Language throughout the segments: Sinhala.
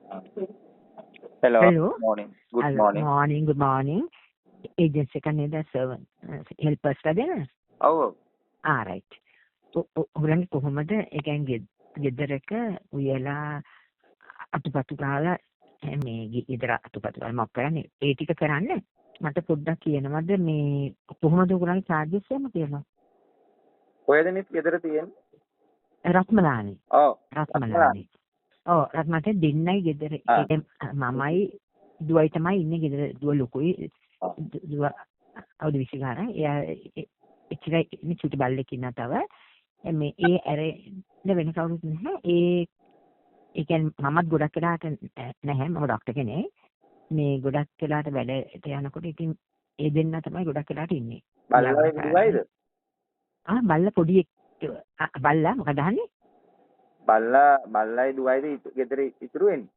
Hello. Hello. Morning. Good Hello. morning. Morning. Good morning. Agency එක නේද servant helpers දෙන? ඔව්. right. ඔයගොල්ලන්ගේ කොහොමද ඒ කියන්නේ ගෙදරක උයලා අතුපතු ගාලා මේ ගෙදර අතුපතු ගාලා මොකක් කරන්නේ? ඒ ටික කරන්න මට පොඩ්ඩක් කියනවද මේ කොහොමද ඔයගොල්ලන්ගේ charges එහෙම කියලා? කොහෙදනිත් ගෙදර තියෙන්නේ? රත්මලානේ. ඔව්. රත්මලානේ. ඔව් රත්මලාට දෙන්නයි ගෙදර මමයි දුවයි තමයි ඉන්නේ ගෙදර. දුව ලොකුයි. දුව අවුරුදු 20 ගානක්. එයා එච්චරයි ඉන්නේ චුටි බල්ලෙක් ඉන්නා තව. මේ ඒ ඇරෙන්න වෙන කවුරුත් නැහැ. ඒ කියන්නේ මමත් ගොඩක් වෙලාට නැහැ. මම ડોක්ටර් කෙනෙක්. මේ ගොඩක් වෙලාට වැඩට යනකොට ඉතින් ඒ දෙන්න තමයි ගොඩක් වෙලාට ඉන්නේ. බල්ලයි දුවයිද? බල්ලා පොඩි බල්ලා මොකද අහන්නේ? බල්ලයි දුවයිද ගෙදර ඉතුරු වෙන්නේ?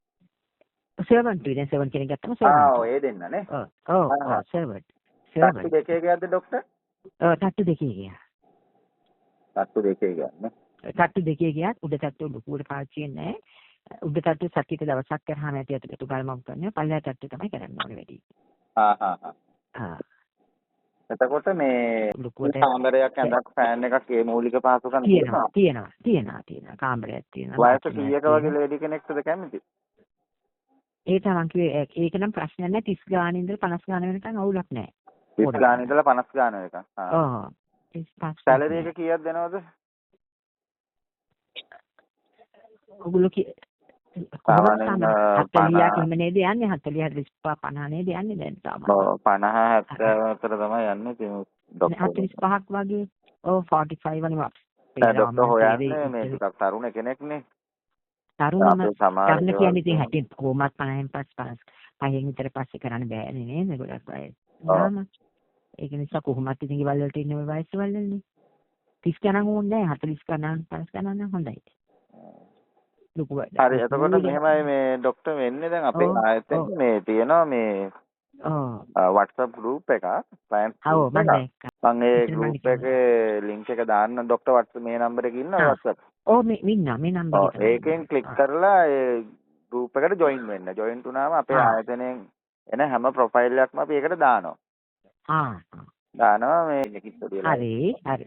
සර්වන්ට් විදිහට සර්වන්ට් කෙනෙක් ගත්තම සර්වන්ට්. ඔව් ඒ දෙන්න නේ. ඔව් සර්වන්ට්. තට්ටු දෙකේ ගියද්ද ડોක්ටර්? තට්ටු දෙකේ ගියා. තට්ටු දෙකේ ගියන්නේ. තට්ටු දෙකේ ගියත් උඩ තට්ටු ලොකුවට පාවිච්චි වෙන්නේ නැහැ. උඩ තට්ටු සතියට දවසක් කරාම ඇති අතට ගාල්මක් කරනවා. පල්ලෙහා තට්ටු තමයි කරන්න ඕනේ වැඩි. එතකොට මේ කාමරයක් ඇඳක් ෆෑන් එකක් ඒ මූලික පහසුකම් තියෙනවා. කාමරයක් තියෙනවා. වයස කීයක වගේ ලේඩි කෙනෙක්ටද කැමති? ඒ තරම් කිව්වේ ඒක නම් ප්‍රශ්නයක් නැහැ. 30 ගානේ ඉඳලා 50 ගාන වෙනකන් අවුලක් නැහැ. 30 ගානේ ඉඳලා 50 ගාන වෙනකන්. ඔව්. සැලරි එක කීයක් දෙනවද? ඔගොල්ලෝ කොහොමද 40 කිම නේද යන්නේ 40 50 නේද යන්නේ දැන් තාම. ඔව් 50 70 අතර තමයි යන්නේ ඉතින් ડોක්ටර් 45ක් වගේ. ඔව් 45 වගේ ડોක්ටර් හොයන්නේ මේ ටිකක් තරුණ කෙනෙක්නේ. තරුණ කියන්නේ ඉතින් හැටින් කොහොමත් 50න් පහෙන් විතර පස්සේ කරන්න බෑනේ නේද ගොඩක් අය. ඒක නිසා කොහොමත් ඉතින් ගෙවල් වලට ඉන්න ඔය වයස වලනේ. 30 ගණන් ඕනේ නැහැ 40 ගණන් 50 ගණන් නම් හොඳයි. හරි එතකොට මෙහෙමයි මේ ડોක්ටර් වෙන්නේ දැන් අපේ ආයතනයේ මේ තියෙනවා මේ WhatsApp group එකක් මම ඒ group එකේ link එක දාන්න ડોක්ටර් WhatsApp මේ නම්බර් එකේ ඉන්නවා WhatsApp. මේ නම්බර් එක. ඒකෙන් click කරලා ඒ group එකට join වෙන්න. join වුණාම අපේ ආයතනයෙන් එන හැම profile එකක්ම අපි ඒකට දානවා. දානවා මේ හරි.